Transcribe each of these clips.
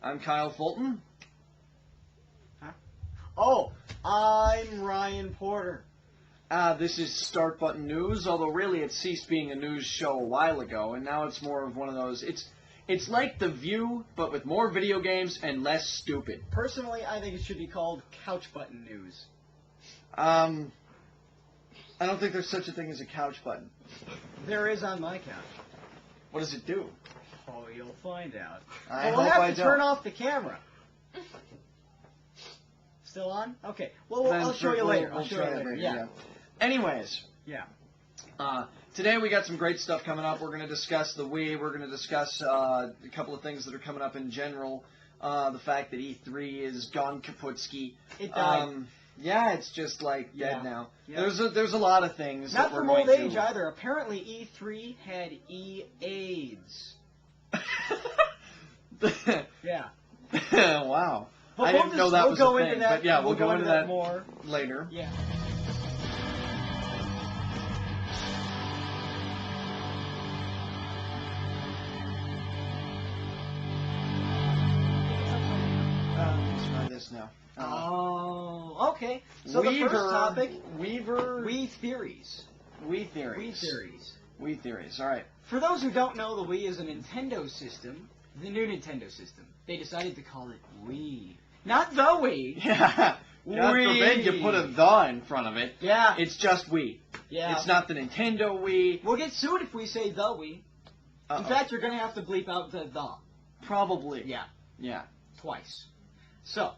I'm Kyle Fulton. Huh? Oh, I'm Ryan Porter. This is Start Button News, although really it ceased being a news show a while ago, and now it's more of one of those. It's like The View, but with more video games and less stupid. Personally, I think it should be called Couch Button News. I don't think there's such a thing as a couch button. There is on my couch. What does it do? Oh, you'll find out. I We'll hope have I to don't. turn off the camera. Still on? Okay. Well, Then I'll show you later. we'll I'll show try you it later. later, Yeah. Anyways, Yeah. today we got some great stuff coming up. We're going to discuss the Wii. We're going to discuss a couple of things that are coming up in general. The fact that E3 is gone kaputski. It died. Yeah, it's just like dead Yeah. now. Yeah. There's a lot of things. Not that we're from going old age to... either. Apparently, E3 had E-AIDS. Yeah. Wow. But I didn't know that was go a into thing. that. But yeah, we'll go into that more later. Yeah. Let's try this now. Oh, okay. So the first topic, Wii theories. Wii theories. Wii theories. Wii theories. All right. For those who don't know, the Wii is a Nintendo system, the new Nintendo system. They decided to call it Wii. Not the Wii. Yeah. God Wii. forbid you put a the in front of it. Yeah. It's just Wii. Yeah. It's not the Nintendo Wii. We'll get sued if we say the Wii. Uh-oh. In fact, you're going to have to bleep out the. Probably. Yeah. Yeah. Twice. So,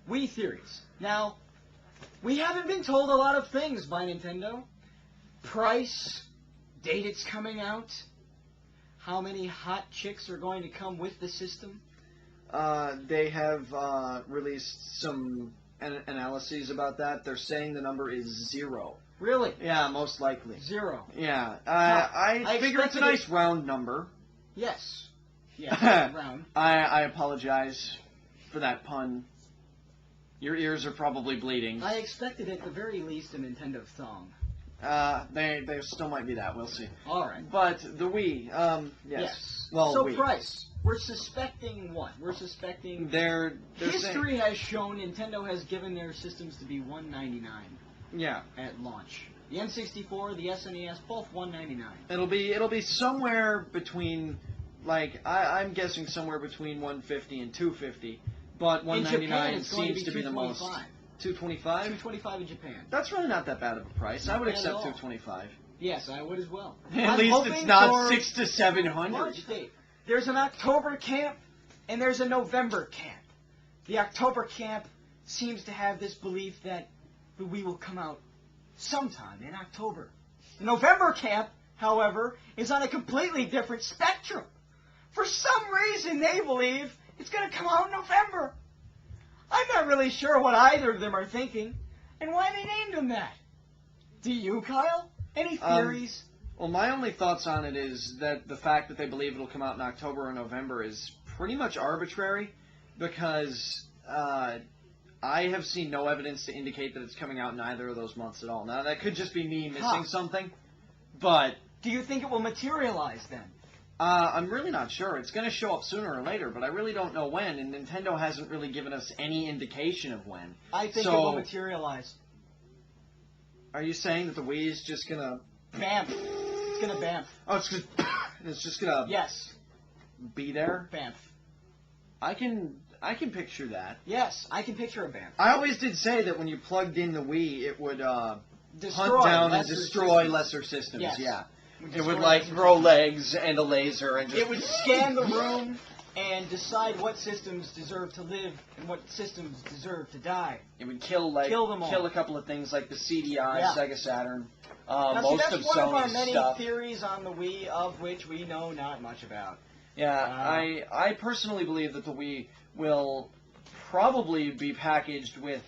Wii theories. Now, we haven't been told a lot of things by Nintendo. Price, date it's coming out, how many hot chicks are going to come with the system. They have released some analyses about that. They're saying the number is 0. Really? Yeah, most likely. 0. Yeah. I I figure it's a expected nice round number. Yes. Yeah, round. I apologize for that pun. Your ears are probably bleeding. I expected at the very least a Nintendo thong. They still might be that. We'll see. All right. But the Wii, yes. Well, so Wii. price. We're suspecting what? We're suspecting. They're History has shown Nintendo has given their systems to be $199 yeah. at launch. The N64, the SNES, both $199. It'll be somewhere between, like I'm guessing somewhere between $150 and $250, but In Japan, $199 it's going seems to be the most. $225. $225. $225 in Japan. That's really not that bad of a price. I would Not bad accept at all. $225. Yes, I would as well. At I'm least hoping it's not for $600 to $700. launch date. There's an October camp and there's a November camp. The October camp seems to have this belief that the Wii will come out sometime in October. The November camp, however, is on a completely different spectrum. For some reason, they believe it's going to come out in November. I'm not really sure what either of them are thinking and why they named them that. Do you, Kyle? Any theories? Well, my only thoughts on it is that the fact that they believe it'll come out in October or November is pretty much arbitrary because I have seen no evidence to indicate that it's coming out in either of those months at all. Now, that could just be me missing something, but... Do you think it will materialize then? I'm really not sure. It's going to show up sooner or later, but I really don't know when, and Nintendo hasn't really given us any indication of when. I think it will materialize. Are you saying that the Wii is just going to... Bamf. It's going to bamf. Oh, it's just going to... Yes. Be there? Bamf. I can picture that. Yes, I can picture a bamf. I always did say that when you plugged in the Wii, it would Destroy hunt down and lesser destroy systems. lesser systems. Yes. Yeah. It Destroy would like lesser grow systems. legs and a laser and just... It would scan the room and decide what systems deserve to live and what systems deserve to die. It would kill them all. a couple of things like the CDI, Yeah. Sega Saturn, Now, most see, of that's one of our Sony's many stuff. theories on the Wii, of which we know not much about. Yeah, I personally believe that the Wii will probably be packaged with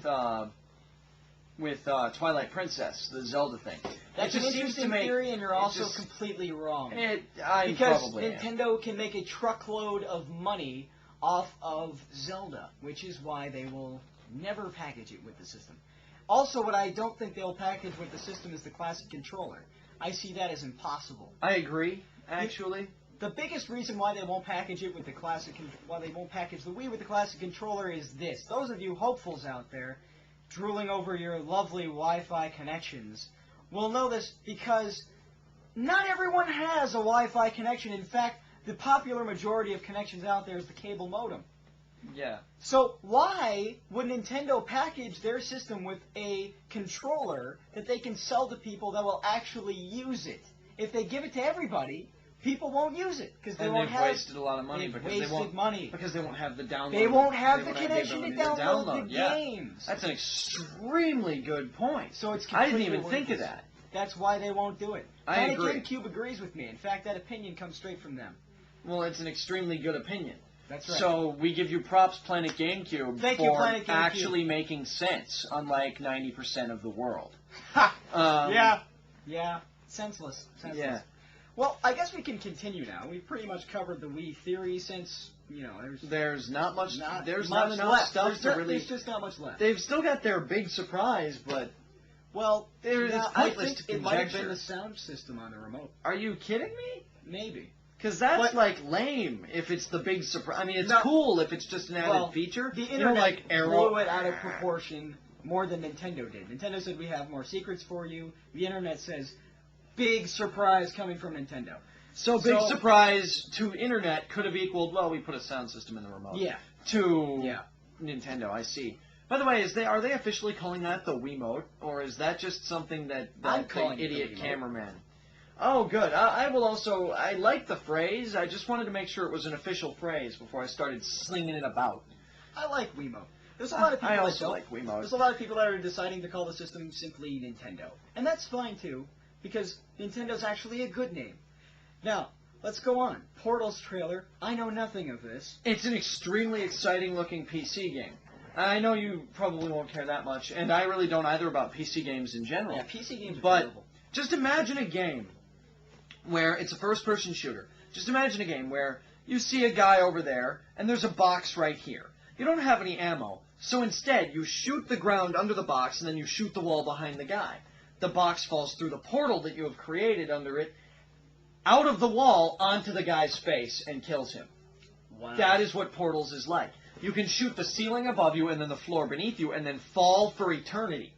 Twilight Princess, the Zelda thing. That's it an just seems interesting to make, theory, and you're also just, completely wrong. Because Because Nintendo can make a truckload of money off of Zelda, which is why they will never package it with the system. Also, what I don't think they'll package with the system is the classic controller. I see that as impossible. I agree, actually. the biggest reason why they won't package it with the classic, why they won't package the Wii with the classic controller is this. Those of you hopefuls out there, drooling over your lovely Wi-Fi connections, will know this because not everyone has a Wi-Fi connection. In fact, the popular majority of connections out there is the cable modem. Yeah. So why would Nintendo package their system with a controller that they can sell to people that will actually use it? If they give it to everybody, people won't use it because they won't they've have. wasted a lot of money They've because they wasted won't money. because they won't have the download. They won't have they the won't have connection to ability download the Yeah. games. That's an extremely good point. So it's I didn't completely even think of worthless. that. That's why they won't do it. I Planet agree. GameCube agrees with me. In fact, that opinion comes straight from them. Well, it's an extremely good opinion. That's right. So we give you props, Planet GameCube, Thank you, for Planet GameCube. actually making sense, unlike 90% of the world. Ha! Um, Yeah. Senseless. Yeah. Well, I guess we can continue now. We've pretty much covered the Wii theory since, There's not much. There's much not enough left. stuff to really. There's just not much left. They've still got their big surprise, but Well, it's I pointless think to it might have been conjecture. the sound system on the remote. Are you kidding me? Maybe. Because that's But- like lame if it's the big surprise. I mean, it's No. cool if it's just an added Well, feature. The You know, internet like blew Arrow. it out of proportion more than Nintendo did. Nintendo said we have more secrets for you. The internet says big surprise coming from Nintendo. So big surprise to internet could have equaled. Well, we put a sound system in the remote. Yeah. To Yeah. Nintendo, I see. By the way, are they officially calling that the Wiimote, or is that just something that I'm calling the it the idiot Wiimote. cameraman? Oh, good. I will also. I like the phrase. I just wanted to make sure it was an official phrase before I started slinging it about. I like Wiimote. There's a lot of people I also that like don't. Wiimote. There's a lot of people that are deciding to call the system simply Nintendo. And that's fine too, because Nintendo's actually a good name. Now, let's go on. Portal's trailer. I know nothing of this. It's an extremely exciting looking PC game. I know you probably won't care that much, and I really don't either about PC games in general. Yeah, PC games are But terrible. just imagine a game where it's a first-person shooter. Just imagine a game where you see a guy over there, and there's a box right here. You don't have any ammo, so instead you shoot the ground under the box, and then you shoot the wall behind the guy. The box falls through the portal that you have created under it, out of the wall onto the guy's face, and kills him. Wow. That is what Portals is like. You can shoot the ceiling above you and then the floor beneath you, and then fall for eternity.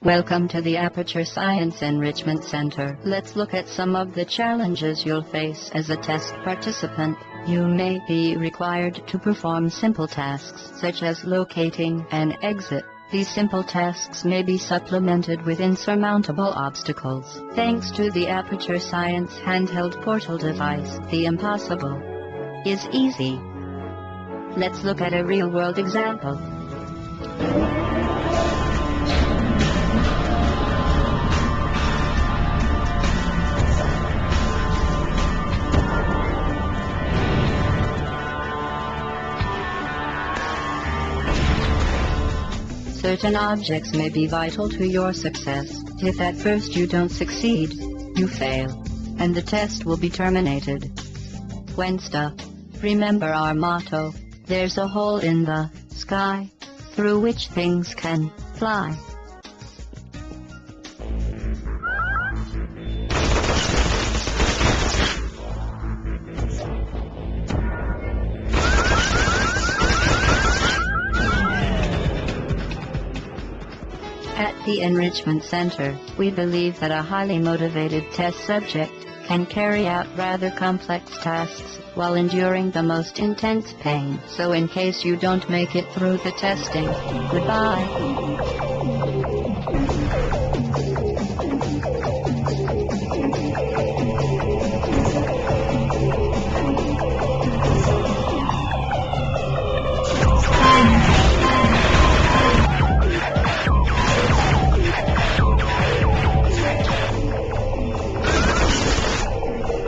Welcome to the Aperture Science Enrichment Center. Let's look at some of the challenges you'll face as a test participant. You may be required to perform simple tasks such as locating an exit. These simple tasks may be supplemented with insurmountable obstacles. Thanks to the Aperture Science handheld portal device, the impossible is easy. Let's look at a real-world example. Certain objects may be vital to your success. If at first you don't succeed, you fail, and the test will be terminated. When stuck, remember our motto: there's a hole in the sky through which things can fly. At the Enrichment Center, we believe that a highly motivated test subject can carry out rather complex tasks while enduring the most intense pain. So in case you don't make it through the testing, goodbye.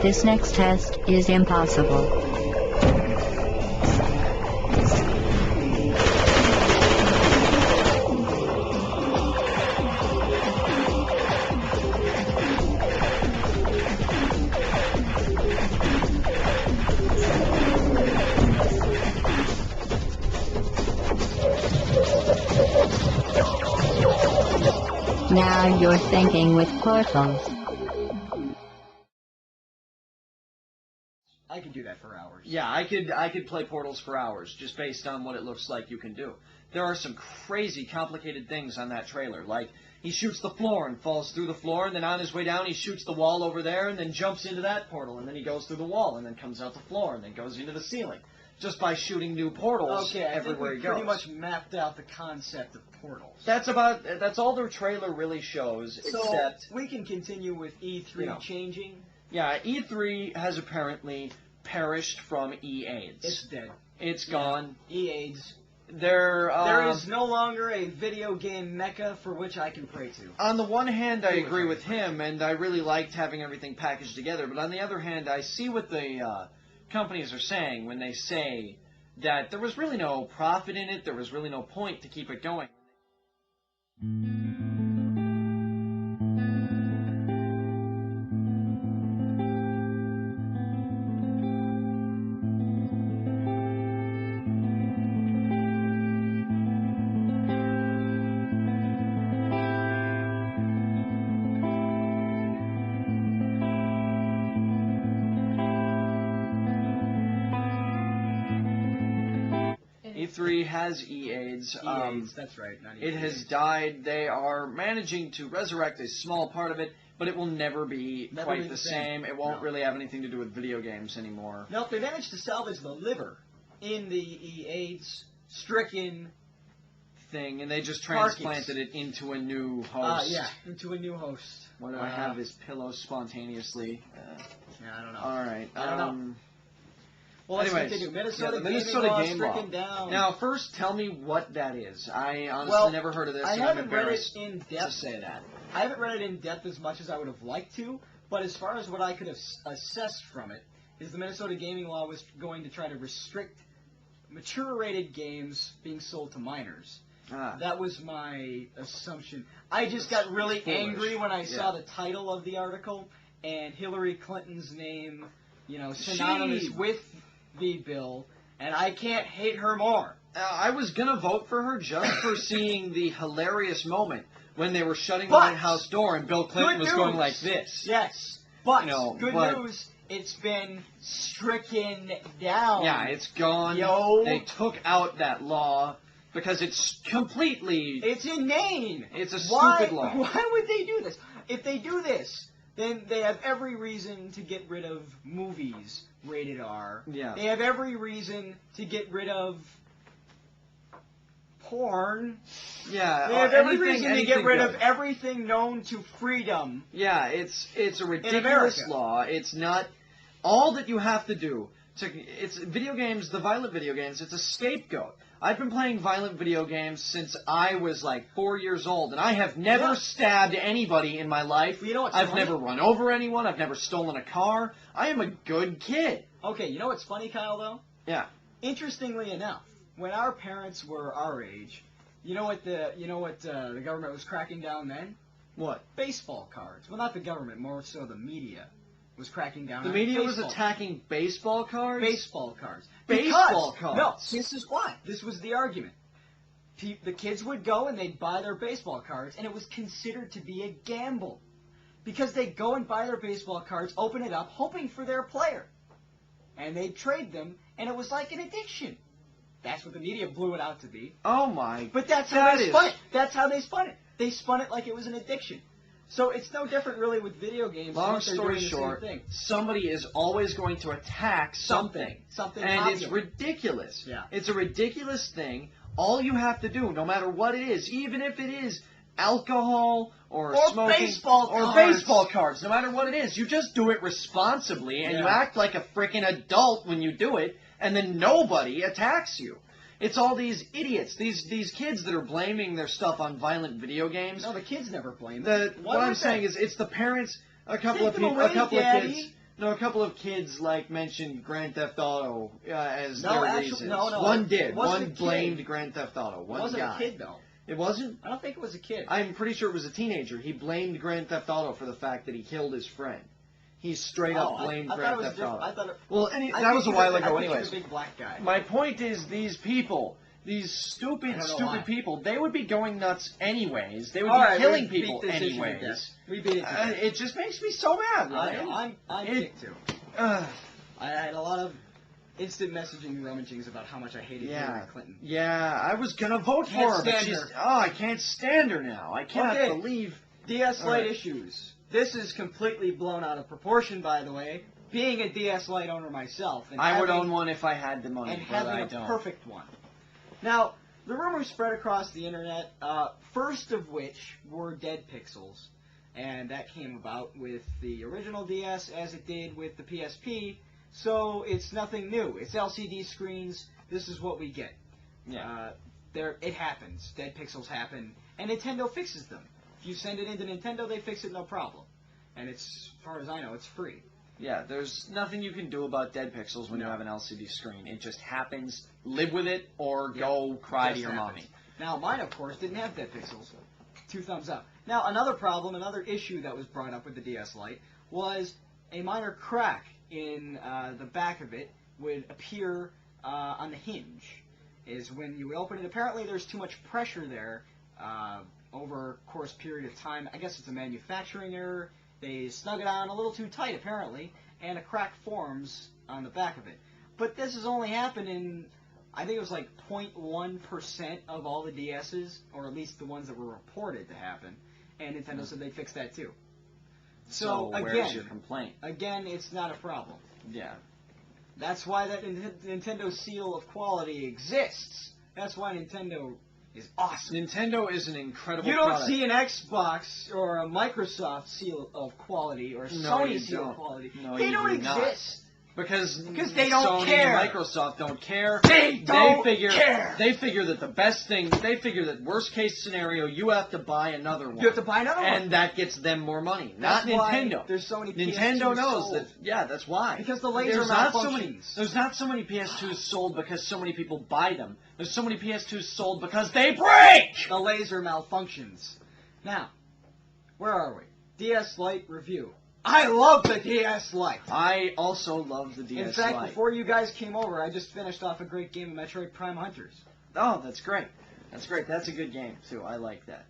This next test is impossible. Now you're thinking with portals. I could do that for hours. Yeah, I could play Portals for hours just based on what it looks like you can do. There are some crazy, complicated things on that trailer. Like, he shoots the floor and falls through the floor, and then on his way down he shoots the wall over there and then jumps into that portal, and then he goes through the wall and then comes out the floor and then goes into the ceiling. Just by shooting new portals everywhere he goes. Pretty much mapped out the concept of portals. That's all their trailer really shows, except... we can continue with E3 changing. Yeah, E3 has apparently perished from E-AIDS. It's dead. It's gone. E-AIDS. There is no longer a video game mecca for which I can pray to. On the one hand, I agree with him, and I really liked having everything packaged together, but on the other hand, I see what the companies are saying when they say that there was really no profit in it, there was really no point to keep it going. E3 has E-AIDS. E-AIDS, that's right. Not it has died. They are managing to resurrect a small part of it, but it will never be quite the same. It won't really have anything to do with video games anymore. Now, if they manage to salvage the liver in the E-AIDS stricken thing, and they just transplanted it into a new host. Yeah, into a new host. Why do I have this pillow spontaneously? Yeah, I don't know. All right. I don't know. Well, anyways, let's continue. Minnesota Game Law. stricken down. Now, first, tell me what that is. I honestly never heard of this. I haven't read it in depth. To say that. I haven't read it in depth as much as I would have liked to, but as far as what I could have assessed from it, is the Minnesota Gaming Law was going to try to restrict mature-rated games being sold to minors. That was my assumption. I just got really angry when I saw the title of the article and Hillary Clinton's name, synonymous with the bill, and I can't hate her more. I was gonna vote for her just for seeing the hilarious moment when they were shutting the White House door and Bill Clinton was going like this. Yes, but good news, it's been stricken down. Yeah, it's gone. They took out that law because it's completely... It's inane. It's a stupid law. Why would they do this? If they do this, then they have every reason to get rid of movies rated R. Yeah. They have every reason to get rid of porn. Yeah. They have every reason to get rid of everything known to freedom. Yeah, it's a ridiculous law. It's not... All that you have to do... It's video games, the violent video games, it's a scapegoat. I've been playing violent video games since I was like 4 years old, and I have never stabbed anybody in my life. You know what's I've funny? never run over anyone. I've never stolen a car. I am a good kid. Okay, you know what's funny, Kyle, though? Yeah. Interestingly enough, when our parents were our age, you know what the government was cracking down then? What? Baseball cards. Well, not the government, more so the media was cracking down on the media baseball. was attacking baseball cards? Baseball cards. Baseball cards? No, this is why. This was the argument. The kids would go and they'd buy their baseball cards, and it was considered to be a gamble. Because they'd go and buy their baseball cards, open it up, hoping for their player. And they'd trade them, and it was like an addiction. That's what the media blew it out to be. Oh my... But that's how they spun it. That's how they spun it. They spun it like it was an addiction. So it's no different really with video games. Long story short, somebody is always going to attack something. Something and popular. It's ridiculous. Yeah. It's a ridiculous thing. All you have to do, no matter what it is, even if it is alcohol or smoking baseball baseball cards, no matter what it is, you just do it responsibly and you act like a freaking adult when you do it, and then nobody attacks you. It's all these idiots, these kids that are blaming their stuff on violent video games. No, the kids never blame them. What I'm saying is, it's the parents. A couple of kids like mentioned Grand Theft Auto as their reasons. One did. One blamed Grand Theft Auto. One guy. It wasn't a kid though. It wasn't? I don't think it was a kid. I'm pretty sure it was a teenager. He blamed Grand Theft Auto for the fact that he killed his friend. He straight up blamed Grand Theft Auto. That was a while ago anyways. Big black guy. My point is, these people, these stupid people, they would be going nuts anyways. They would be killing people anyways. We beat it to death. It just makes me so mad, right? I'm kicked too. I had a lot of instant messaging rummagings about how much I hated Hillary Clinton. Yeah, I was gonna vote Can't for her, but stand she's... her. Oh, I can't stand her now. I cannot Okay. believe... DS All Lite right. issues. This is completely blown out of proportion, by the way. Being a DS Lite owner myself, and I would having- own one if I had the money, and but having I a don't. perfect one. Now, the rumors spread across the internet, first of which were dead pixels, and that came about with the original DS as it did with the PSP, so it's nothing new. It's LCD screens, this is what we get. Yeah. It happens. Dead pixels happen, and Nintendo fixes them. If you send it into Nintendo, they fix it no problem. And it's, as far as I know, it's free. Yeah, there's nothing you can do about dead pixels when you have an LCD screen. It just happens. Live with it or go cry to Just your happens. mommy. Now, mine, of course, didn't have dead pixels. 2 thumbs up. Now, another problem, another issue that was brought up with the DS Lite was a minor crack in the back of it would appear on the hinge. Is when you would open it, apparently there's too much pressure there over a course period of time. I guess it's a manufacturing error. They snug it on a little too tight, apparently, and a crack forms on the back of it. But this has only happened in, I think it was like 0.1% of all the DSs, or at least the ones that were reported to happen, and Nintendo said they fixed that too. So where's your complaint? again, it's not a problem. Yeah. That's why that Nintendo seal of quality exists. That's why Nintendo is awesome. Nintendo is an incredible You don't product. see an Xbox or a Microsoft seal of quality or a No, Sony you seal don't. of quality. No, they you don't do not. exist. Because they don't Sony care. and Microsoft don't care. They don't figure, care. They figure that the best thing, they figure that worst case scenario, you have to buy another one. You have to buy another one. And that gets them more money. That's Not why Nintendo. there's so many Nintendo PS2s knows sold. that. Yeah, that's why. Because the laser there's not so many. malfunctions. There's not so many PS2s sold because so many people buy them. There's so many PS2s sold because they break. The laser malfunctions. Now, where are we? DS Lite review. I love the DS Lite. I also love the DS In fact, Lite. before you guys came over, I just finished off a great game of Metroid Prime Hunters. Oh, that's great. That's great. That's a good game too. I like that.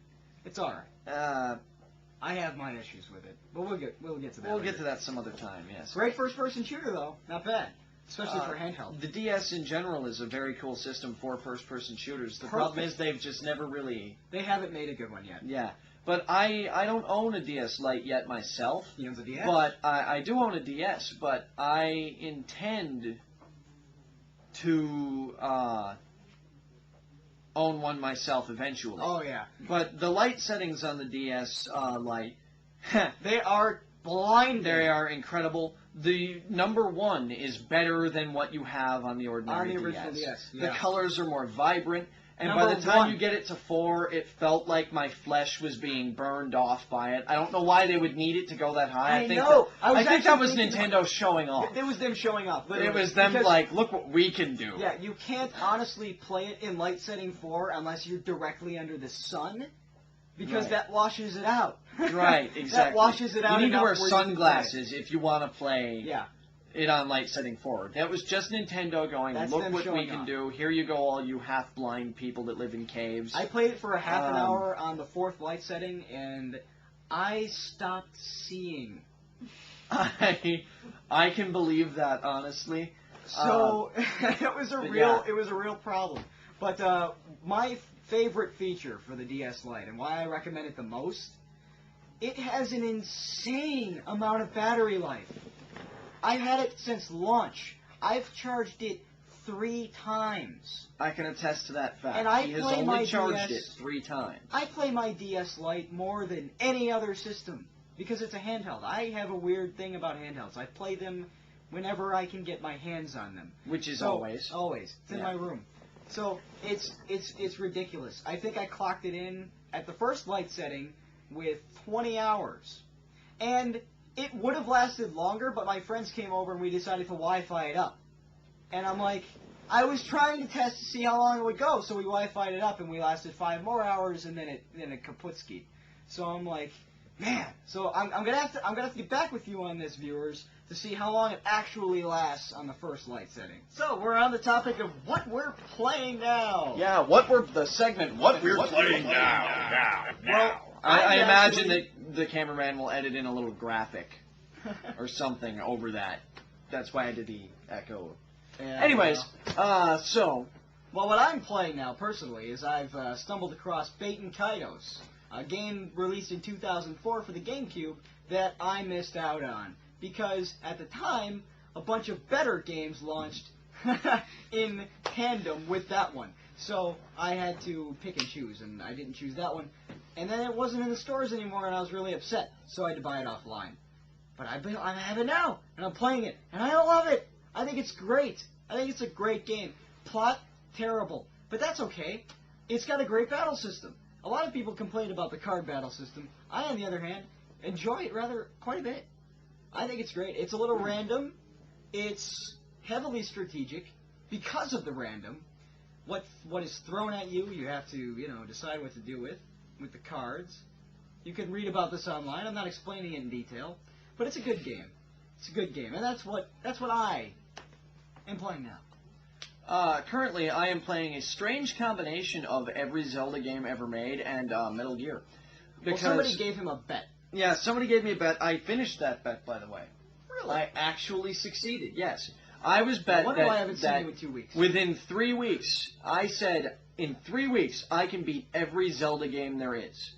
It's alright. I have my issues with it, but we'll get to that. We'll later. get to that some other time. Yes. Great first-person shooter though, not bad, especially for handheld. The DS in general is a very cool system for first-person shooters. The problem is they've just never really. They haven't made a good one yet. Yeah. But I don't own a DS Lite yet myself. He owns a DS. But I do own a DS, but I intend to own one myself eventually. Oh yeah. But the light settings on the DS Lite, They are blinding. they are incredible. The number one is better than what you have on the ordinary On the original DS, The yeah. colors are more vibrant. And by Number the time one. you get it to 4, it felt like my flesh was being burned off by it. I don't know why they would need it to go that high. I think know. That, I think that was actually thinking Nintendo showing off. It was them showing off. It literally, was them because- like, look what we can do. Yeah, you can't honestly play it in light setting 4 unless you're directly under the sun, because Right. that washes it out. Right, exactly. That washes it out. You need to enough wear where you can play it. sunglasses if you want to play Yeah. it on light setting 4. That was just Nintendo going, That's look them what we showing can off. do. Here you go, all you half-blind people that live in caves. I played it for a half an Um, hour on the 4th light setting, and I stopped seeing. I can believe that, honestly. So it was a but real yeah. it was a real problem. But my favorite feature for the DS Lite and why I recommend it the most, it has an insane amount of battery life. I've had it since launch. I've charged it 3 times. I can attest to that fact. And I he has play only my charged DS it 3 times. I play my DS Lite more than any other system because it's a handheld. I have a weird thing about handhelds. I play them whenever I can get my hands on them. Which is So- always. Always. It's in Yeah. my room. So it's ridiculous. I think I clocked it in at the first light setting with 20 hours. And it would have lasted longer, but my friends came over and we decided to Wi-Fi it up. And I'm like, I was trying to test to see how long it would go, so we Wi-Fi'd it up and we lasted 5 more hours and then it kaputskied. So I'm like, man. So I'm gonna have to get back with you on this, viewers, to see how long it actually lasts on the first light setting. So we're on the topic of what we're playing now. Yeah, what we're playing now. Well, I I've imagine actually- that the cameraman will edit in a little graphic or something over that. that's why I did the echo. Yeah, Anyways, well, what I'm playing now, personally, is I've stumbled across Baten Kaitos, a game released in 2004 for the GameCube that I missed out on. Because, at the time, a bunch of better games launched in tandem with that one. So, I had to pick and choose, and I didn't choose that one. And then it wasn't in the stores anymore, and I was really upset, so I had to buy it offline. But I have it now, and I'm playing it, and I love it! I think it's great. I think it's a great game. Plot, terrible. But that's okay. It's got a great battle system. A lot of people complain about the card battle system. I, on the other hand, enjoy it quite a bit. I think it's great. It's a little random. It's heavily strategic because of the random. What is thrown at you, you have to, decide what to do with the cards. You can read about this online. I'm not explaining it in detail, but it's a good game. It's a good game, and that's what I am playing now. Currently, I am playing a strange combination of every Zelda game ever made and Metal Gear. Well, somebody gave him a bet. Yeah, somebody gave me a bet. I finished that bet, by the way. Really? I actually succeeded, yes. I was bet I wonder that, why I haven't seen that you in 2 weeks. within 3 weeks, I said, in 3 weeks, I can beat every Zelda game there is.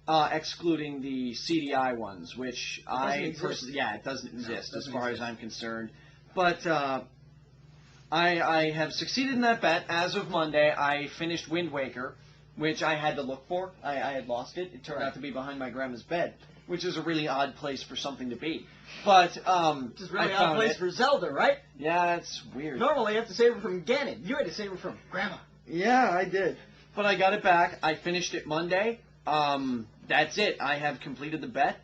Excluding the CDI ones, which it doesn't exist as far as I'm concerned. But I have succeeded in that bet. As of Monday, I finished Wind Waker, which I had to look for. I had lost it. It turned out to be behind my grandma's bed, which is a really odd place for something to be. But which is a really odd place for Zelda, right? Yeah, it's weird. Normally, you have to save it from Ganon. You had to save it from Grandma. Yeah, I did. But I got it back. I finished it Monday. That's it. I have completed the bet.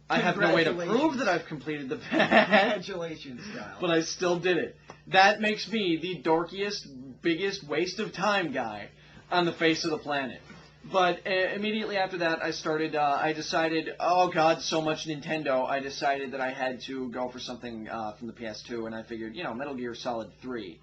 I have no way to prove that I've completed the bet. Congratulations, Kyle. But I still did it. That makes me the dorkiest, biggest waste of time guy on the face of the planet. But immediately after that, I decided, oh god, so much Nintendo, I decided that I had to go for something from the PS2, and I figured, Metal Gear Solid 3.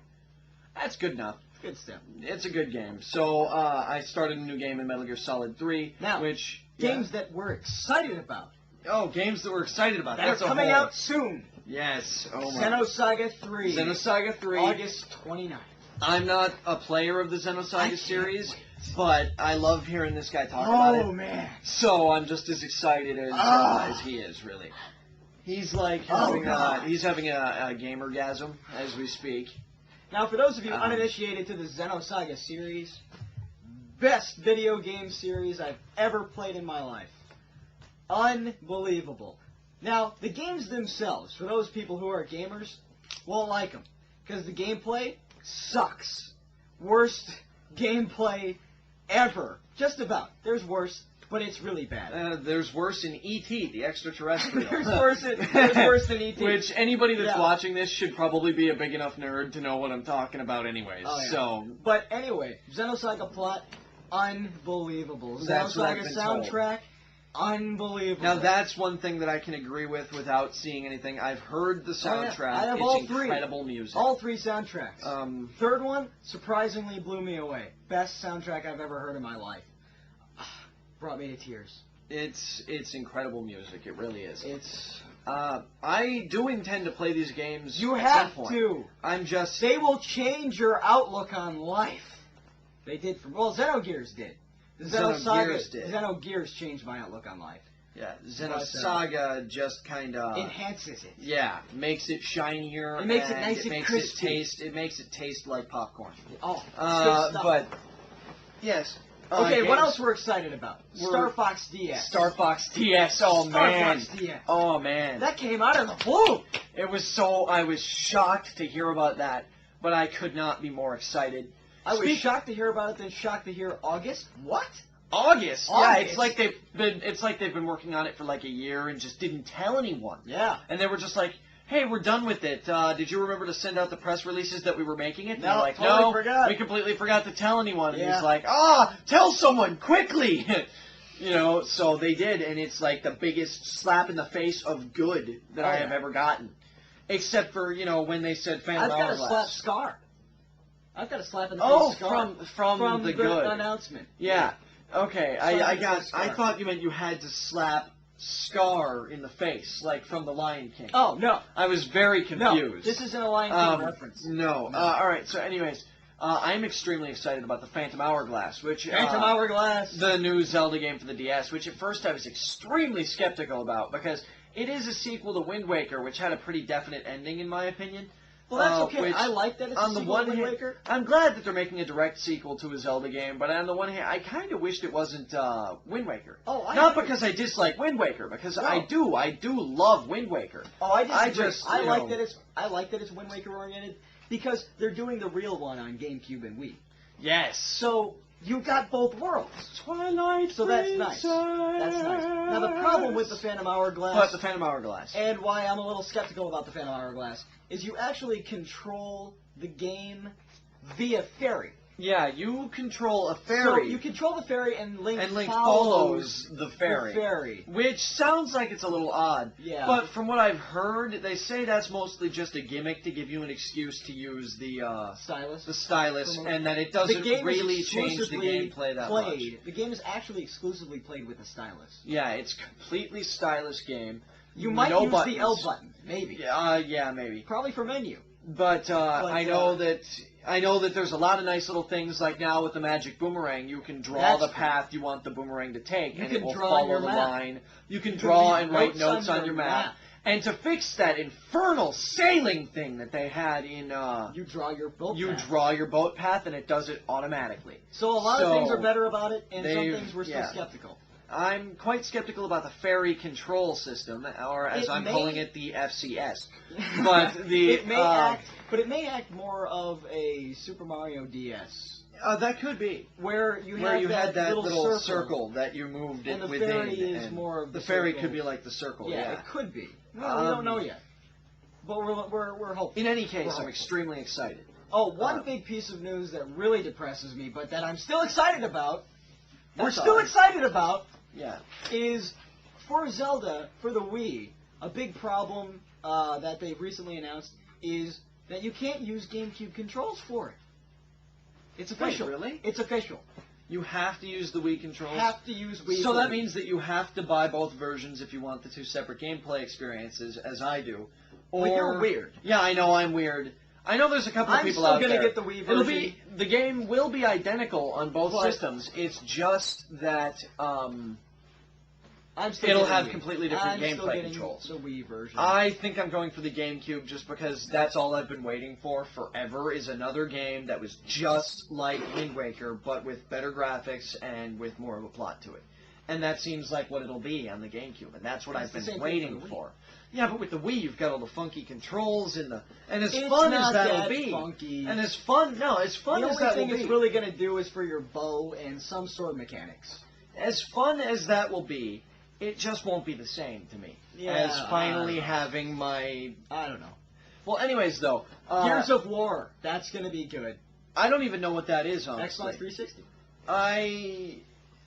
That's good enough. Good stuff. It's a good game. So I started a new game in Metal Gear Solid 3, now, which... Games that we're excited about. Oh, games that we're excited about. That's coming out soon. Yes. Oh my. Xenosaga 3. Xenosaga 3. August 29th. I'm not a player of the Xenosaga series, but I love hearing this guy talk about it. Oh, man. So I'm just as excited as he is, really. He's like he's having a gamergasm as we speak. Now, for those of you uninitiated to the Xenosaga series, best video game series I've ever played in my life. Unbelievable. Now, the games themselves, for those people who are gamers, won't like them. Because the gameplay sucks. Worst gameplay ever. Just about. There's worse, but it's really bad. There's worse in E.T., the extraterrestrial. there's worse than E.T. Which anybody that's watching this should probably be a big enough nerd to know what I'm talking about anyways. Oh, yeah. So, but anyway, Xenosaga plot, unbelievable. That's what I've Xenosaga been soundtrack, unbelievable. Now that's one thing that I can agree with without seeing anything. I've heard the soundtrack. I have it's all three. Incredible music. All three soundtracks. Third one surprisingly blew me away. Best soundtrack I've ever heard in my life. Brought me to tears. It's incredible music. It really is. It's. I do intend to play these games. You at have some point. to. I'm just. They will change your outlook on life. They did for Xenogears did. Xenogears changed my outlook on life. Yeah, Xenosaga just kind of enhances it. Yeah, makes it shinier. It makes it nice and crispy. It makes it taste like popcorn. Oh, good stuff. But yes. Okay, what else we're excited about? Star Fox DS. Star Fox DS. Oh man. Star Fox DS. Oh man. That came out of the blue. It was so. I was shocked to hear about that, but I could not be more excited. I was shocked to hear about it, then shocked to hear August. What? August? Yeah, it's like they've been working on it for like a year and just didn't tell anyone. Yeah. And they were just like, "Hey, we're done with it. Did you remember to send out the press releases that we were making it?" And No, like, totally "No, forgot. we completely forgot to tell anyone." And Yeah. he's like, tell someone quickly." So they did, and it's like the biggest slap in the face of good that I have ever gotten. Except for, when they said Phantom Hourglass. I've got a slap scar. I've got a slap in the face scar. From the good announcement. Yeah. Okay. I I thought you meant you had to slap scar in the face, like from the Lion King. Oh, no. I was very No, confused. this isn't a Lion King reference. No. No. All right. So, anyways, I'm extremely excited about the Phantom Hourglass, which Phantom Hourglass. the new Zelda game for the DS, which at first I was extremely skeptical about because it is a sequel to Wind Waker, which had a pretty definite ending in my opinion. Well, that's okay. Which, I like that it's on a the sequel one to Wind hand, Waker. I'm glad that they're making a direct sequel to a Zelda game, but on the one hand, I kind of wished it wasn't Wind Waker. Oh, Not because I dislike Wind Waker, because No. I do love Wind Waker. Oh, I disagree. I you like know- that it's Wind Waker oriented because they're doing the real one on GameCube and Wii. Yes. So you got both worlds. Twilight So that's nice. That's nice. Now the problem with the Phantom Hourglass, But the Phantom Hourglass. and why I'm a little skeptical about the Phantom Hourglass, is you actually control the game via fairy. Yeah, you control a So fairy. you control the fairy, and Link follows the fairy. The fairy. Which sounds like it's a little odd. Yeah. But from what I've heard, they say that's mostly just a gimmick to give you an excuse to use the Stylus. stylus, From- and that it The doesn't game is really change the exclusively gameplay that much. The game is actually exclusively played with a stylus. Yeah, it's completely stylus game. You might no use buttons. the L button, maybe. Yeah, maybe. Probably for menu. But I know that there's a lot of nice little things like now with the magic boomerang, you can draw That's the true. path you want the boomerang to take, You and can it will draw follow your the map. line. You can You can draw leave and write notes notes on on your your map. map. And to fix that infernal sailing thing that they had in, You draw your boat you path. draw your boat path and it does it automatically. So a lot of So, things are better about it, and some they've- things we're still yeah. skeptical. I'm quite skeptical about the fairy control system, or as It I'm may- calling it, the FCS. But the it may act more of a Super Mario DS, that could be. where you Where have you had that little circle that you moved And it the within. fairy is and more of the the fairy circle. could be like the circle. Yeah, Yeah. it could be. Well, we don't know yet, but we're hoping. In any case, We're I'm extremely excited. Oh, one Um, big piece of news that really depresses me, but that I'm still excited about. We're That's still all right. excited about Yeah. is for Zelda for the Wii. A big problem that they've recently announced is that you can't use GameCube controls for it. It's official. really? It's official. You have to use the Wii controls. Have to use Wii. So for that it. means that you have to buy both versions if you want the two separate gameplay experiences, as I do. Or But you're weird. Yeah, I know I'm weird. I know there's a couple of I'm people still out gonna there. get the Wii It'll version. be the game will be identical on both But- systems. It's just that I'm still it'll getting have Wii. completely different I'm still gameplay getting controls. The Wii version. I think I'm going for the GameCube just because that's all I've been waiting for forever is another game that was just like Wind Waker but with better graphics and with more of a plot to it. And that seems like what it'll be on the GameCube, and that's what It's I've the been same thing waiting for the Wii. for. Yeah, but with the Wii, you've got all the funky controls and as It's fun not as that'll that be, funky. and as fun the as only that thing will it's be, really going to do is for your bow and some sword mechanics. as fun as that will be, it just won't be the same to me Yeah, as finally I don't know. having my. I don't know. Well, anyways, though, Gears of War. That's going to be good. I don't even know what that is, honestly. Xbox 360. I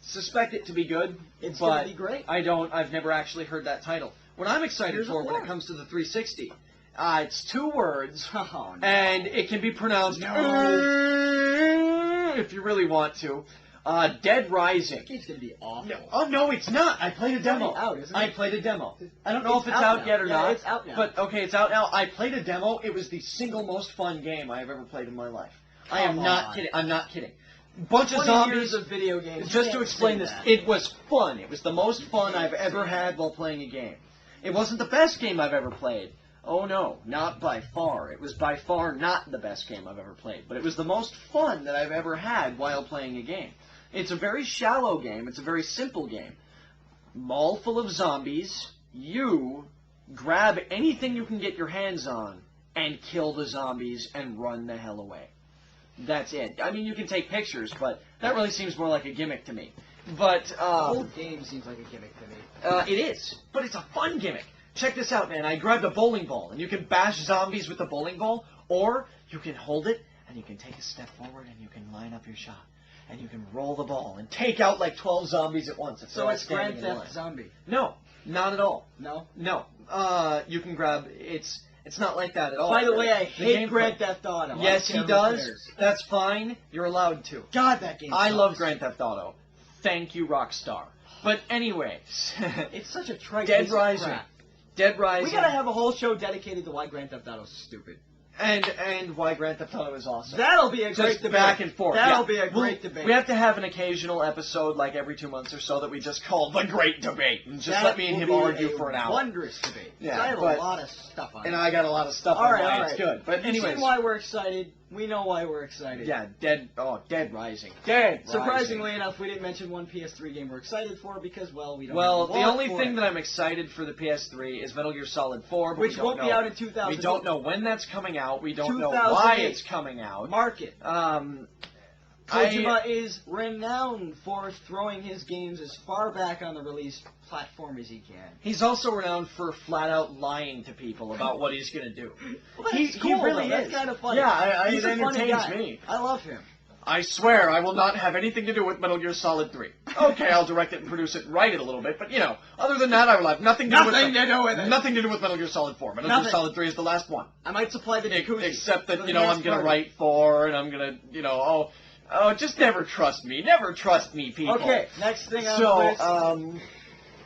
suspect it to be good, It's but going to be great. I've never actually heard that title. What I'm excited Gears of for when War. it comes to the 360, it's 2 words, Oh, no. and it can be pronounced No. if you really want to. Dead Rising. It's going to be awful. No, oh no, it's not. I played a demo. already out, isn't it? I played a demo. I don't know It's if it's out out now. yet or Yeah, not. it's out now. But okay, it's out now. I played a demo. It was the single most fun game I've ever played in my life. I am Come not on. kidding. I'm not kidding. Bunch of 20 zombies. years of video games. You Just to can't explain say this, that. it was fun. It was the most fun I've ever had while playing a game. It wasn't the best game I've ever played. Oh no, not by far. It was by far not the best game I've ever played. But it was the most fun that I've ever had while playing a game. It's a very shallow game. It's a very simple game. Mall full of zombies. You grab anything you can get your hands on and kill the zombies and run the hell away. That's it. I mean, you can take pictures, but that really seems more like a gimmick to me. But The whole game seems like a gimmick to me. it is, but it's a fun gimmick. Check this out, man. I grabbed a bowling ball, and you can bash zombies with the bowling ball, or you can hold it, and you can take a step forward, and you can line up your shot, and you can roll the ball and take out like 12 zombies at once. If they're So all it's standing Grand in line. Theft Zombie. No, not at all. No? No. You can grab. It's not like that at all. By the way, I hate gameplay- Grand Theft Auto. I Yes, don't he care who does. cares. That's fine. You're allowed to. God, that game I sucks. love Grand Theft Auto. Thank you, Rockstar. But anyways, It's such a trite Dead piece of Rising. crap. Dead Rising. We gotta have a whole show dedicated to why Grand Theft Auto is stupid. and why Grand Theft Auto is awesome. That'll be a Just great debate. back and forth. That'll yeah. be a We'll- great debate. We have to have an occasional episode, like every 2 months or so, that we just call the Great Debate, and just let me and him argue for an hour. Wondrous debate. Yeah, I have but- a lot of stuff on And it. I got a lot of stuff All on right, why all it's right. good. But You've anyways, seen why we're excited. We know why we're excited. yeah, Dead Rising. Dead Surprisingly Rising. enough, we didn't mention one PS3 game we're excited for because, well, we don't. Well, have the launch only for thing it, that I'm excited for the PS3 is Metal Gear Solid 4, but which we don't won't know. be out in 2000. We don't know when that's coming out. We don't know why 2008. it's coming out. Mark it. I, Kojima is renowned for throwing his games as far back on the release platform as he can. he's also renowned for flat out lying to people about what he's gonna do. Well, that's He cool, really though. That's is. kind of funny. Yeah, He's it a funny entertains guy. me. I love him. I swear I will not have anything to do with Metal Gear Solid 3. Okay, I'll direct it and produce it and write it a little bit, but other than that, I will have nothing to do with Nothing to do with it. Nothing to do with Metal Gear Solid 4. Metal Nothing. Gear Solid 3 is the last one. I might supply the jacuzzi. Except that, for the I'm dance gonna party. write 4, and I'm gonna, just never trust me. Never trust me, people. Okay, next thing on the list,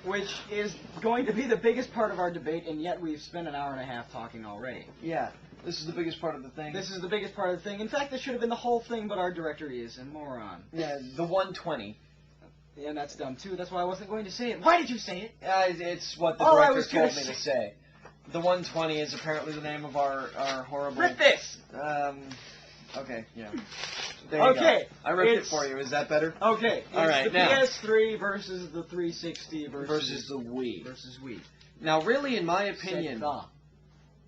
which is going to be the biggest part of our debate, and yet we've spent an hour and a half talking already. yeah, this is the biggest part of the thing. This is the biggest part of the thing. In fact, this should have been the whole thing, but our director is a moron. Yeah, the 120. And that's dumb, too. That's why I wasn't going to say it. Why did you say it? It's what the Oh, I director was gonna told me to say. The 120 is apparently the name of our horrible... Rip this! Okay, yeah. There you Okay, go. I ripped it it's- for you. Is that better? Okay, it's All right, the now. PS3 versus the 360 Versus the Wii. versus Wii. Now, really, in my opinion... Sega.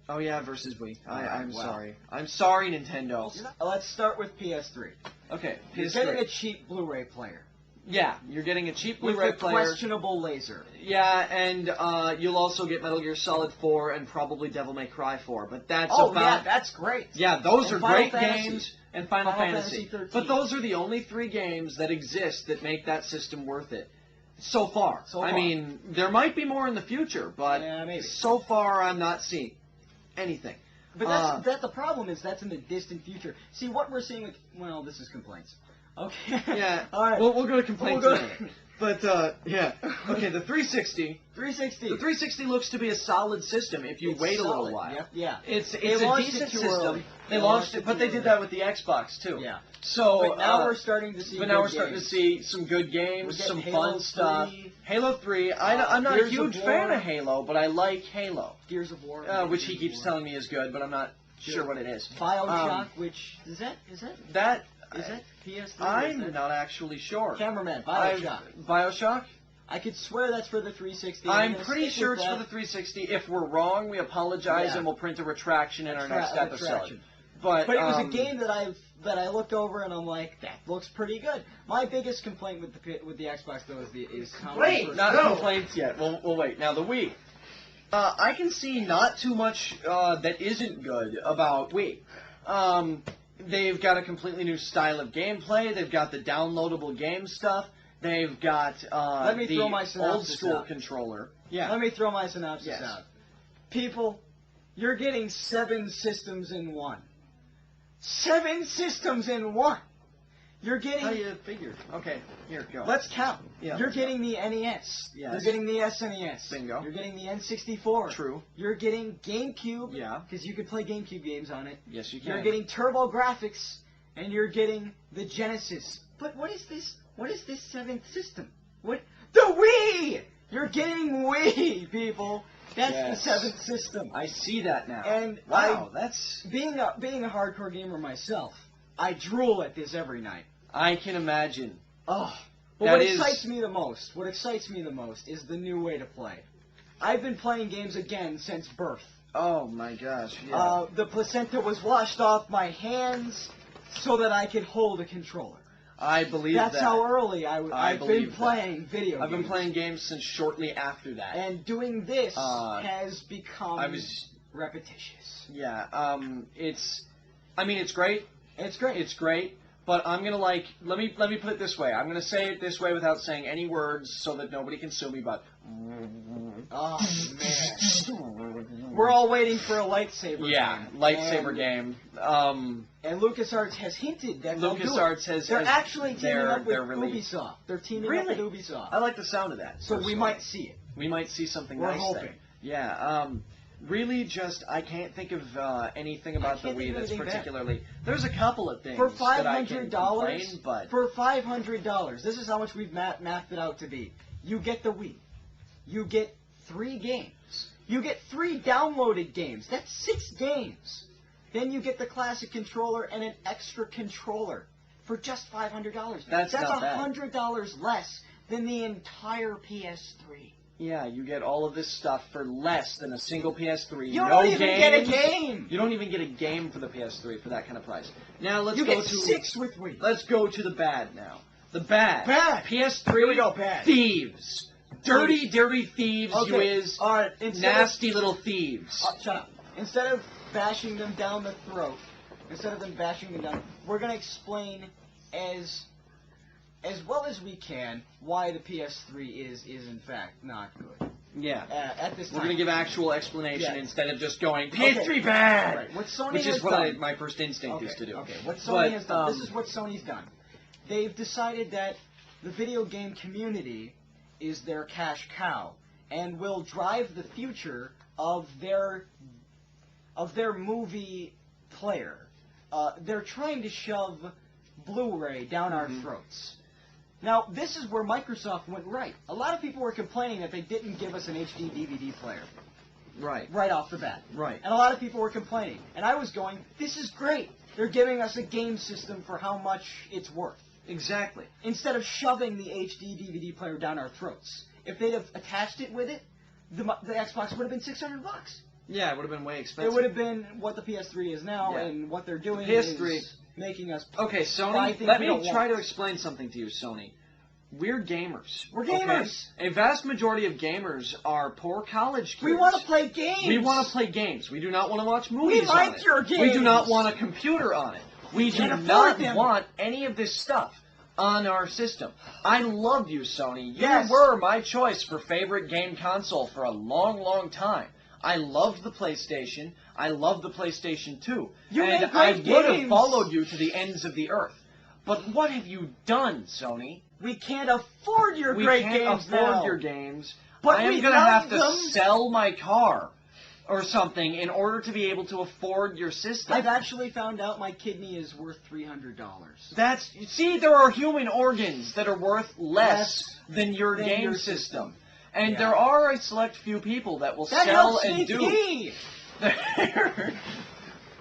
Oh, yeah, versus Wii. I'm well. sorry. I'm sorry, Nintendo. Let's start with PS3. Okay, You're PS3. getting a cheap Blu-ray player Yeah, you're getting a cheap with Blu-ray a player. questionable laser. Yeah, and you'll also get Metal Gear Solid 4 and probably Devil May Cry 4. But that's Oh yeah, about... that's great. Yeah, those And are Final great Fantasy. games, and Final Fantasy. 13. But those are the only 3 games that exist that make that system worth it. So far. So I far. mean, there might be more in the future, but Yeah, maybe. so far I'm not seeing anything. But that's the problem is that's in the distant future. See what we're seeing with this is complaints. Okay. Yeah, All right. we'll go to complaints We'll in go- a minute. But, yeah. Okay, the 360. 360. The 360 looks to be a solid system if you It's wait a little solid. while. Yep, yeah. It's They a launched decent it too system. early. They launched it, but they did that with the Xbox too. Yeah. So But now we're starting to see. But now good we're starting to games. see some good We're games, getting some Halo fun stuff. 3. Halo 3, I'm not a Gears of huge War. fan of Halo, but I like Halo, Gears of War, which he keeps telling me is good, but I'm not sure what it is. BioShock, which is that That PS3? I'm not actually sure. Cameraman, BioShock. BioShock? I could swear that's for the 360. I'm gonna pretty stick sure with it's for that. the 360. If we're wrong, we apologize Yeah. and we'll print a retraction in our next episode. Retraction. But But it was a game that I looked over and I'm like, that looks pretty good. My biggest complaint with the Xbox though is how Not complaints yet. We'll wait. Now the Wii. I can see not too much that isn't good about Wii. They've got a completely new style of gameplay. They've got the downloadable game stuff. They've got Let me the throw my old synopsis school out. controller. Yeah. Let me throw my synopsis Yes. out. People, you're getting 7 systems in one. 7 systems in one. You're getting. How you figured? Okay, here go. Let's count. Yeah. You're getting the NES. Yes. You're getting the SNES. Bingo. You're getting the N64. True. You're getting GameCube. Yeah. Because you could play GameCube games on it. Yes, you can. You're getting Turbo Graphics, and you're getting the Genesis. But what is this? What is this 7th system? What? The Wii! You're getting Wii, people. That's Yes. the 7th system. I see that now. And wow, that's. Being a hardcore gamer myself, I drool at this every night. I can imagine. Oh. But That what is- excites me the most is the new way to play. I've been playing games again since birth. Oh my gosh. Yeah. The placenta was washed off my hands so that I could hold a controller. I believe That's that. how early I've been believe that. playing video games. I've been playing games since shortly after that. And doing this has I become was. repetitious. Yeah. It's. I mean, it's great. It's great. It's great. But I'm gonna let me put it this way. I'm gonna say it this way without saying any words so that nobody can sue me. But Oh man, we're all waiting for a lightsaber. yeah, game. lightsaber game. And LucasArts has hinted that they'll do it. LucasArts has. They're actually teaming up with they're really. Ubisoft. They're teaming Really? up with Ubisoft. I like the sound of that. So we personally. might see it. We might see something We're nice hoping. there. Yeah. Really, just I can't think of anything about the can't think Wii of that's anything bad. particularly. There's a couple of things For that I can $500, complain, but for $500, this is how much we've mapped it out to be. You get the Wii. You get 3 games. You get 3 downloaded games. That's 6 games. Then you get the classic controller and an extra controller for just $500. That's not bad. $100 less than the entire PS3. yeah, you get all of this stuff for less than a single PS3. You no don't even games. get a game. You don't even get a game for the PS3 for that kind of price. Now let's You go get to 6 with Wii. let's go to the bad now. The bad. Bad. PS3. Here we go, bad. Thieves. Dirty, dirty thieves. You is All right. nasty little thieves. Shut up. Instead of bashing them down the throat, we're going to explain as well as we can why the PS3 is in fact not good. Yeah. At this time. We're going to give actual explanation Yeah. instead of just going, Okay. PS3 bad! Right. What Sony Which has is what done. my first instinct Okay, is to do. Okay, what Sony But, has done. This is what Sony's done. They've decided that the video game community is their cash cow and will drive the future of their movie player. They're trying to shove Blu-ray down our throats. Now, this is where Microsoft went right. A lot of people were complaining that they didn't give us an HD DVD player right off the bat. Right. And a lot of people were complaining. And I was going, this is great. They're giving us a game system for how much it's worth. Exactly. Instead of shoving the HD DVD player down our throats. If they'd have attached it with it, the Xbox would have been $600. Yeah, it would have been way expensive. It would have been what the PS3 is now, Yeah. and what they're doing PS3 is making us... Okay, buy Sony, things let we me don't try want. to explain something to you, Sony. We're gamers. We're okay? gamers. A vast majority of gamers are poor college kids. We want to play games! We want to play games. We do not want to watch movies on like it. your We do not games. want a computer on it. We do can't afford not them. want any of this stuff on our system. I love you, Sony. You Yes. were my choice for favorite game console for a long, long time. I loved the PlayStation. I loved the PlayStation 2. You and made I great would have games. followed you to the ends of the earth. But what have you done, Sony? We can't afford your We great can't games afford now. your games. But I am we going to love have to them. sell my car or something in order to be able to afford your system. I've actually found out my kidney is worth $300. See, there are human organs that are worth less than your than game your system. And Yeah. there are a select few people that will That sell helps and me do. pee.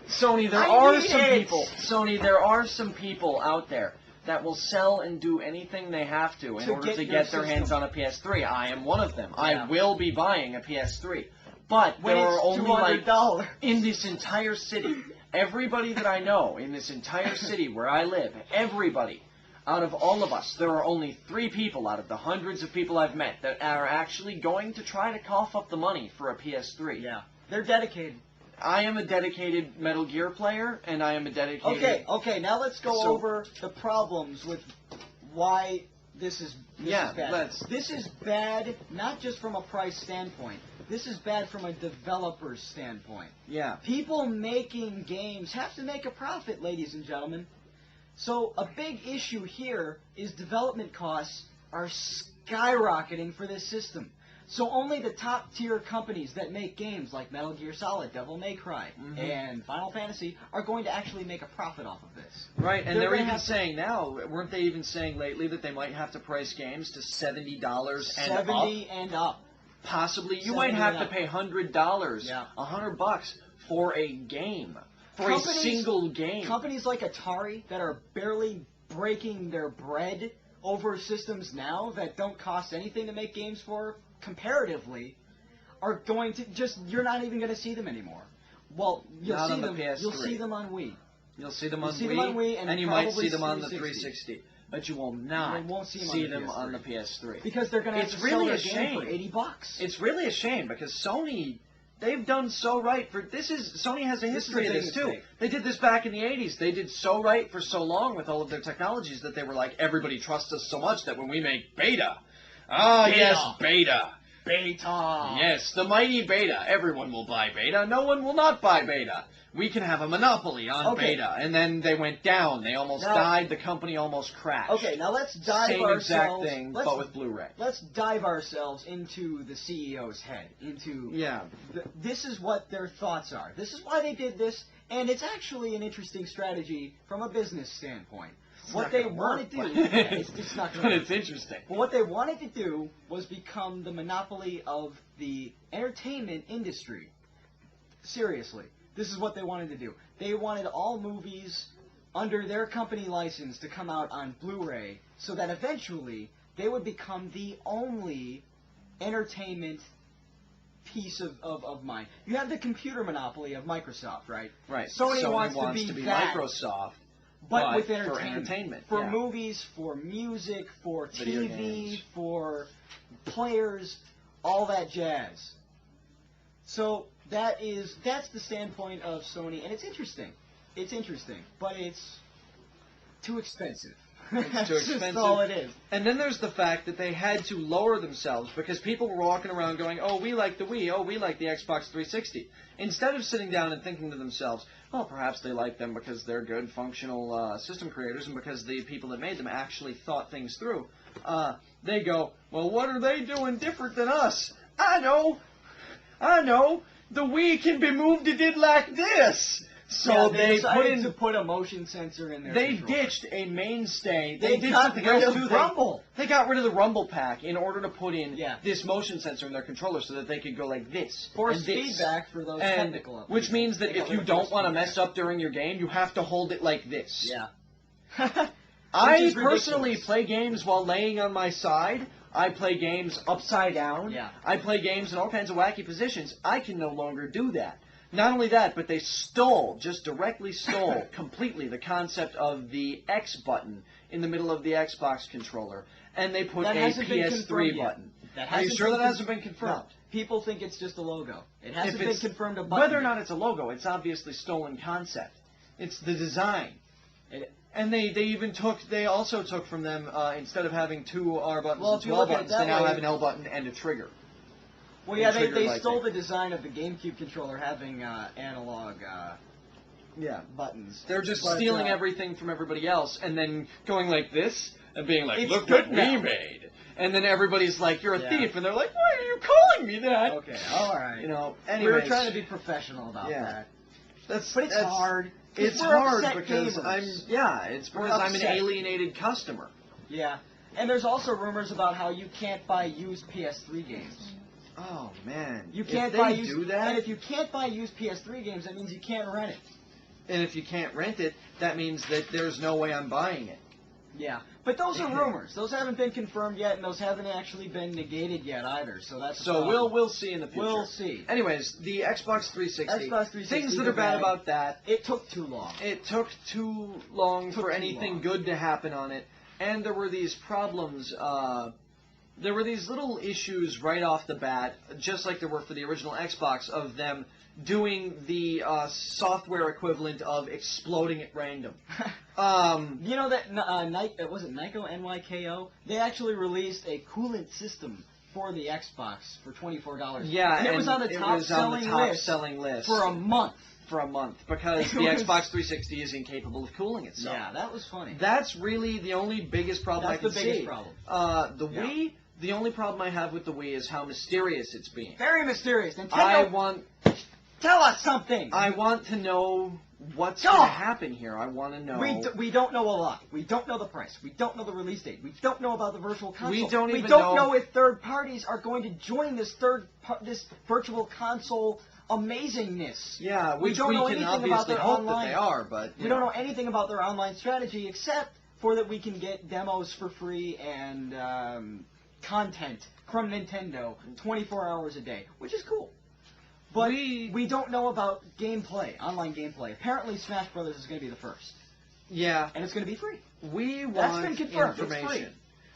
Sony, there I are need some it. people. Sony, there are some people out there that will sell and do anything they have to in To order get to your get their system. hands on a PS3. I am one of them. Yeah. I will be buying a PS3. But When there it's are only like $200. in this entire city, everybody that I know in this entire city where I live, everybody, out of all of us, there are only 3 people out of the hundreds of people I've met that are actually going to try to cough up the money for a PS3. Yeah. They're dedicated. I am a dedicated Metal Gear player, and I am a dedicated... Okay, now let's go So- over the problems with why this is bad. let's... This is bad not just from a price standpoint. This is bad from a developer's standpoint. Yeah. People making games have to make a profit, ladies and gentlemen. So a big issue here is development costs are skyrocketing for this system. So only the top tier companies that make games like Metal Gear Solid, Devil May Cry, and Final Fantasy are going to actually make a profit off of this. Right, and They're they're gonna even have to- saying now, weren't they even saying lately that they might have to price games to $70 and up? 70 and up. Possibly. You 70 might have and to up. pay $100, Yeah. $100 for a game. For Companies- a single game. Companies like Atari that are barely breaking their bread over systems now that don't cost anything to make games for comparatively are going to just you're not even going to see them anymore. Well, you'll Not see on the them. PS3. You'll see them on Wii. You'll see them You'll on see Wii, them on Wii and you might probably see them on the 360. 360. But you will not You won't see them on the them PS3. on the PS3. Because they're going to have It's to really sell a their game for shame. $80. It's really a shame because Sony they've done so right for Sony has a history of big this too. mistake. They did this back in the 80s. They did so right for so long with all of their technologies that they were like, everybody trusts us so much that when we make Beta, yes, Beta. Beta. Yes, the mighty Beta. Everyone will buy Beta. No one will not buy Beta. We can have a monopoly on Beta. And then they went down. They almost died. The company almost crashed. Okay, now let's dive Same ourselves. exact thing, but with Blu-ray. Let's dive ourselves into the CEO's head. This is what their thoughts are. This is why they did this, and it's actually an interesting strategy from a business standpoint. What they wanted to do, it's not going to work. But it's interesting. But what they wanted to do was become the monopoly of the entertainment industry. Seriously. This is what they wanted to do. They wanted all movies under their company license to come out on Blu-ray so that eventually they would become the only entertainment piece of mine. You have the computer monopoly of Microsoft, right? Right. Sony wants to be that, Microsoft. But with entertainment. For movies, for music, for Video TV, games. for players, all that jazz. So that's the standpoint of Sony, and it's interesting. It's interesting, but it's too expensive. It's too That's expensive. just all it is. And then there's the fact that they had to lower themselves because people were walking around going, oh, we like the Wii, oh, we like the Xbox 360. Instead of sitting down and thinking to themselves, well, perhaps they like them because they're good, functional system creators and because the people that made them actually thought things through, they go, well, what are they doing different than us? I know. The Wii can be moved to did like this. So they they put a motion sensor in there. They ditched a mainstay. They did got something rid else of too. Rumble. They got rid of the Rumble pack in order to put in Yeah. this motion sensor in their controller so that they could go like this. Force and this. feedback for those And technical updates. which means that They got if rid you of don't force want to feedback. mess up during your game, you have to hold it like this. Yeah. I is personally ridiculous. play games while laying on my side. I play games upside down. Yeah. I play games in all kinds of wacky positions. I can no longer do that. Not only that, but they directly stole completely the concept of the X button in the middle of the Xbox controller. And they put That a hasn't been PS3 confirmed yet. button. That Are you hasn't sure been that hasn't been confirmed? No. People think it's just a logo. It hasn't If been it's- confirmed a button. Whether or not it's a logo, it's obviously stolen concept. It's the design. And they also took from them, instead of having two R buttons Well, and if you two L look at it buttons, that they now way- have an L button and a trigger. Well, yeah, trigger they light stole thing. the design of the GameCube controller having analog Yeah. buttons. They're just But, stealing everything from everybody else and then going like this and being like, It's look good what we now. made. And then everybody's like, you're a Yeah. thief. And they're like, why are you calling me that? Okay, all right. You know, we anyways. were trying to be professional about Yeah. that. But it's hard. 'cause It's we're hard upset because gamers. it's We're because I'm an upset. alienated customer. Yeah. And there's also rumors about how you can't buy used PS3 games. Oh, man. You can't if they buy used, do that, and if you can't buy used PS3 games, that means you can't rent it. and if you can't rent it, that means that there's no way I'm buying it. Yeah, but those are rumors. Those haven't been confirmed yet, and those haven't actually been negated yet either. So that's a So problem. we'll see in the future. We'll see. Anyways, the Xbox 360. Xbox 360 Things that are bad bag. about that. It took too long. It took too long Took for too anything long. good to happen on it, and there were these problems. There were these little issues right off the bat, just like there were for the original Xbox, of them doing the software equivalent of exploding at random. You know that was it Nyko NYKO? They actually released a coolant system for the Xbox for $24. Yeah, and it was on the top selling list for a month. Because It the was- Xbox 360 is incapable of cooling itself. Yeah, that was funny. That's really the only biggest problem That's I can the biggest see. problem. The Yeah. Wii, the only problem I have with the Wii is how mysterious it's being. Very mysterious. I Nintendo, tell us something. want to know what's Oh! going to happen here. I want to know. We don't know a lot. We don't know the price. We don't know the release date. We don't know about the virtual console. We don't even know know- if third parties are going to join this this virtual console amazingness. Yeah, we which don't we know can anything obviously about their hope online. that they are, but We don't know anything about their online strategy except for that we can get demos for free and content from Nintendo 24 hours a day, which is cool. But we don't know about gameplay, online gameplay. Apparently, Smash Brothers is going to be the first, Yeah, and it's going to be free. we That's want been confirmed. information.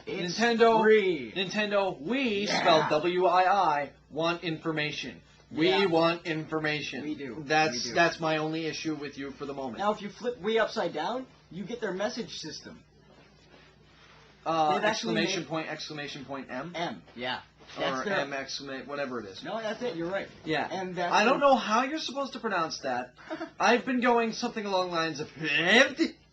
It's Nintendo, free. Nintendo, we Yeah. spelled WII, want information. We Yeah. want information. We do. That's We do. that's my only issue with you for the moment. Now, if you flip we upside down, you get their message system. they've actually exclamation point M M. Yeah. or That's their- M exclamation whatever it is. No, that's it. You're right. Yeah. And that's I don't their- know how you're supposed to pronounce that. I've been going something along the lines of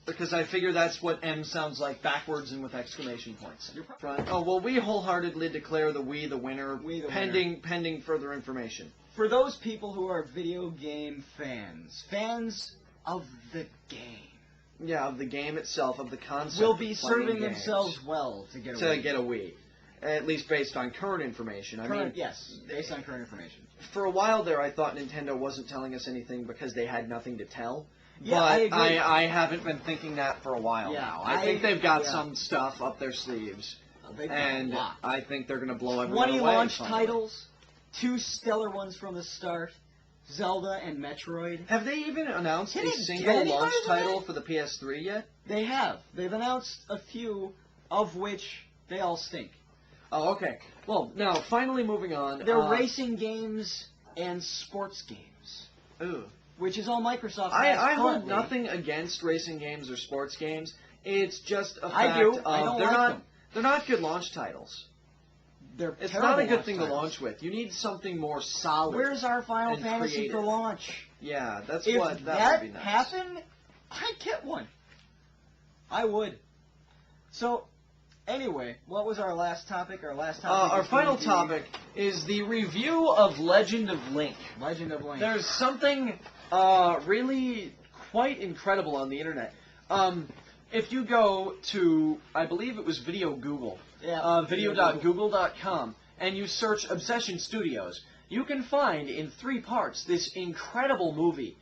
because I figure that's what M sounds like backwards and with exclamation points. You're pro- Front. Oh well, we wholeheartedly declare the winner, We the pending further information. For those people who are video game fans of the game, Yeah, of the game itself, of the concept. will of be playing serving games. themselves well to get to away. get a Wii, at least based on current information. I mean, Yes, based on current information. for a while there, I thought Nintendo wasn't telling us anything because they had nothing to tell. Yeah, but I agree. I haven't been thinking that for a while Yeah, now. I think they've got yeah. some stuff up their sleeves, They've got and a lot. I think they're going to blow everyone 20 away. launch finally. titles, 2 stellar ones from the start, Zelda and Metroid. Have they even announced Can a it single get any launch better than title that? for the PS3 yet? They have. They've announced a few, of which they all stink. Oh, okay. Well, now finally moving on. They're racing games and sports games, Ooh. which is all Microsoft has I hold currently. nothing against racing games or sports games. It's just a fact I do. of I don't they're like not them. they're not good launch titles. They're It's terrible not a good launch thing titles. to launch with. You need something more solid. Where's our Final and Fantasy creative. for launch? Yeah, that's If what that would be nice. happened, I'd get one. I would. So, anyway, what was our last topic? Our last topic. Our was going final to be topic is the review of Legend of Link. Legend of Link. There's something really quite incredible on the internet. If you go to, I believe it was Video Google, Yeah, video.google.com, and you search Obsession Studios, you can find in 3 parts this incredible movie,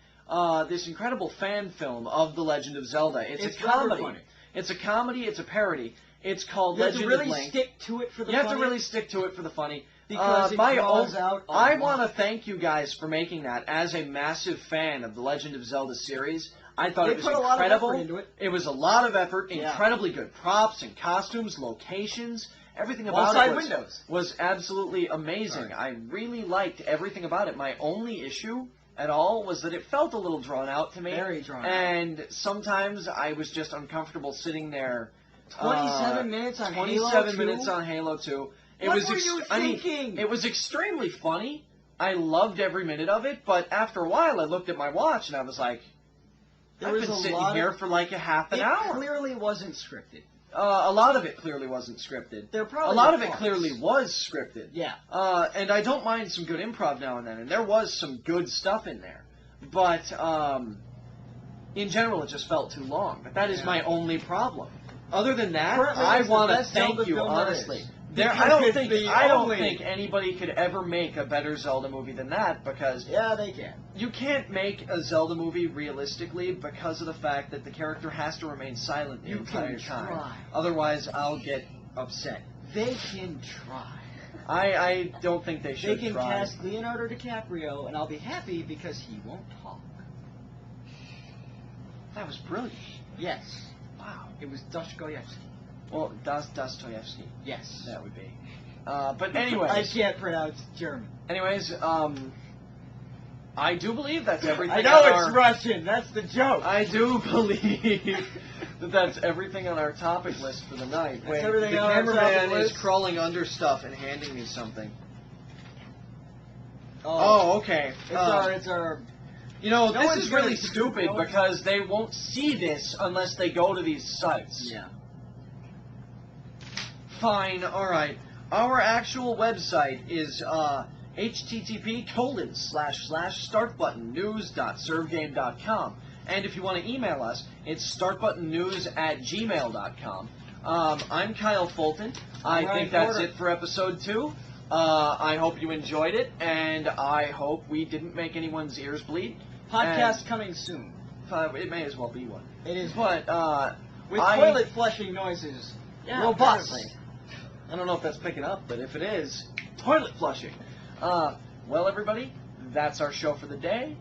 this incredible fan film of The Legend of Zelda. It's a rather comedy. funny. It's a comedy. It's a parody. It's called You have to Legend really of Link. stick to it for the You have to funny, really stick to it for the funny. because it my draws own- out a I lot. want to thank you guys for making that. As a massive fan of the Legend of Zelda series, I thought They it was put a lot of incredible. effort into it. It was a lot of effort, Yeah. incredibly good props and costumes, locations, everything about One-side it was, windows. was absolutely amazing. Right. I really liked everything about it. My only issue at all was that it felt a little drawn out to me. Very drawn out. And sometimes I was just uncomfortable sitting there. 27 minutes on Halo 27 2? minutes on Halo 2. It What was were you I mean, thinking? it was extremely funny. I loved every minute of it, but after a while I looked at my watch and I was like, There I've was been a sitting lot here of, for like a half an it hour. clearly wasn't scripted. A lot of it clearly wasn't scripted. There A probably lot were of it parts. clearly was scripted. Yeah. And I don't mind some good improv now and then, and there was some good stuff in there. But in general, it just felt too long. But that is Yeah. my only problem. Other than that, Currently, I it's the want to best Zelda thank you film there honestly. is. There, Because I don't it's think the I don't only- think anybody could ever make a better Zelda movie than that because Yeah, they can. you can't make a Zelda movie realistically because of the fact that the character has to remain silent the You entire can time. try. Otherwise, I'll get upset. They can try. I don't think they They should can try. cast Leonardo DiCaprio, and I'll be happy because he won't talk. That was brilliant. Yes. Wow. It was Dostoevsky. Well, Dostoevsky. Yes. That would be. But I anyways, can't pronounce German. I do believe that's everything. I know on it's our, Russian. That's the joke. I do believe that that's everything on our topic list for the night. That's Wait, everything the on our cameraman topic is list? crawling under stuff and handing me something. Oh, Oh, okay. it's our. You know, No this one's is really gonna- stupid no one's- because they won't see this unless they go to these sites. Yeah. Fine, alright. Our actual website is http://startbuttonnews.servegame.com. And if you want to email us, it's startbuttonnews@gmail.com. I'm Kyle Fulton. I I'm Ryan think that's Porter. it for episode 2. I hope you enjoyed it, and I hope we didn't make anyone's ears bleed. Podcast coming soon. It may as well be one. It is But, with I- toilet flushing noises. Robust. apparently. I don't know if that's picking up, but if it is, toilet flushing. Well, everybody, that's our show for the day.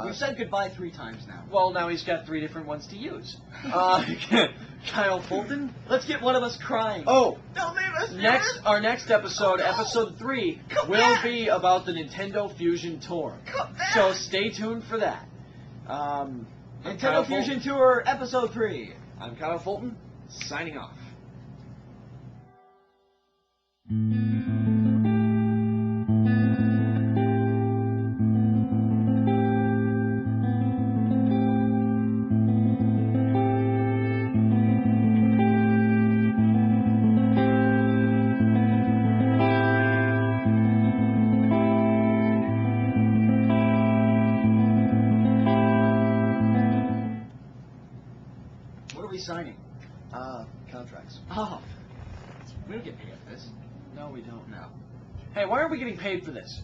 We've said goodbye 3 times now. Well, now he's got 3 different ones to use. Kyle Fulton. Let's get one of us crying. Oh, Don't leave us our next episode, Oh, no. episode 3, Come will back. be about the Nintendo Fusion Tour. Come back. So stay tuned for that. I'm Nintendo Kyle Fusion Fulton. Tour Episode 3. I'm Kyle Fulton, signing off. What are we signing? Contracts. Oh. We don't get paid for this. No, we don't. No. Hey, why aren't we getting paid for this?